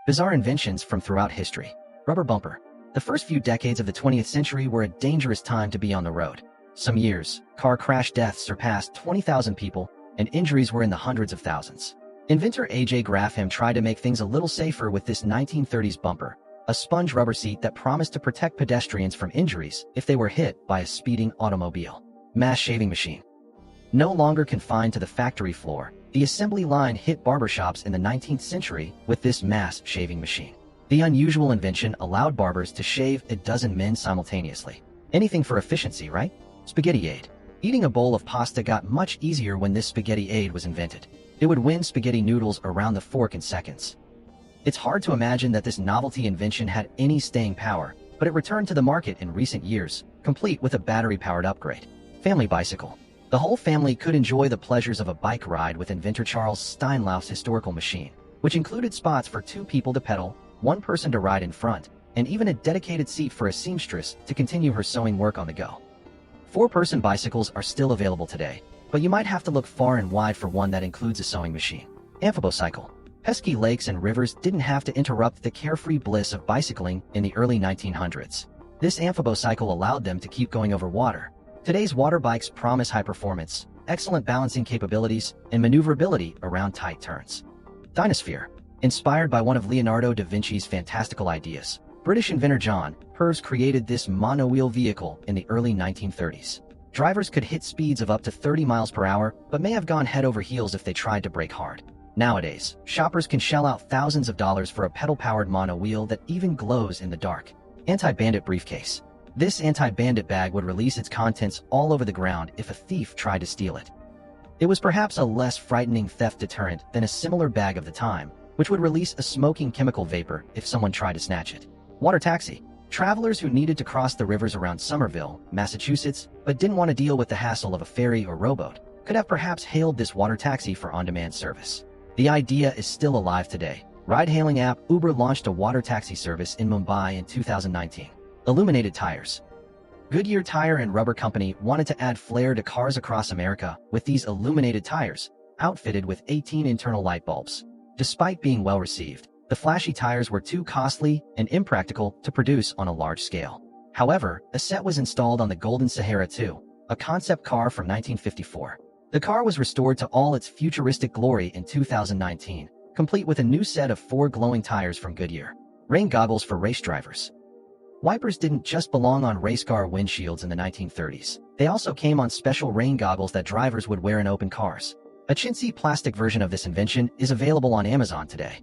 Bizarre inventions from throughout history. Rubber bumper. The first few decades of the 20th century were a dangerous time to be on the road. Some years, car crash deaths surpassed 20,000 people, and injuries were in the hundreds of thousands. Inventor A.J. Graham tried to make things a little safer with this 1930s bumper, a sponge rubber seat that promised to protect pedestrians from injuries if they were hit by a speeding automobile. Mass shaving machine. No longer confined to the factory floor, the assembly line hit barbershops in the 19th century with this mass shaving machine. The unusual invention allowed barbers to shave a dozen men simultaneously. Anything for efficiency, right? Spaghetti aid. Eating a bowl of pasta got much easier when this spaghetti aid was invented. It would win spaghetti noodles around the fork in seconds. It's hard to imagine that this novelty invention had any staying power, but it returned to the market in recent years, complete with a battery-powered upgrade. Family bicycle. The whole family could enjoy the pleasures of a bike ride with inventor Charles Steinlauf's historical machine, which included spots for 2 people to pedal, 1 person to ride in front, and even a dedicated seat for a seamstress to continue her sewing work on the go. 4-person bicycles are still available today, but you might have to look far and wide for one that includes a sewing machine. Amphibocycle. Pesky lakes and rivers didn't have to interrupt the carefree bliss of bicycling in the early 1900s. This amphibocycle allowed them to keep going over water. Today's water bikes promise high performance, excellent balancing capabilities, and maneuverability around tight turns. Dinosphere. Inspired by one of Leonardo da Vinci's fantastical ideas, British inventor John Purves created this monowheel vehicle in the early 1930s. Drivers could hit speeds of up to 30 miles per hour, but may have gone head over heels if they tried to brake hard. Nowadays, shoppers can shell out thousands of dollars for a pedal-powered monowheel that even glows in the dark. Anti-bandit briefcase. This anti-bandit bag would release its contents all over the ground if a thief tried to steal it. It was perhaps a less frightening theft deterrent than a similar bag of the time, which would release a smoking chemical vapor if someone tried to snatch it. Water taxi. Travelers who needed to cross the rivers around Somerville, Massachusetts, but didn't want to deal with the hassle of a ferry or rowboat, could have perhaps hailed this water taxi for on-demand service. The idea is still alive today. Ride-hailing app Uber launched a water taxi service in Mumbai in 2019. Illuminated tires. Goodyear Tire and Rubber Company wanted to add flair to cars across America with these illuminated tires, outfitted with 18 internal light bulbs. Despite being well received, the flashy tires were too costly and impractical to produce on a large scale. However, a set was installed on the Golden Sahara II, a concept car from 1954. The car was restored to all its futuristic glory in 2019, complete with a new set of 4 glowing tires from Goodyear. Rain goggles for race drivers. Wipers didn't just belong on race car windshields in the 1930s. They also came on special rain goggles that drivers would wear in open cars. A chintzy plastic version of this invention is available on Amazon today.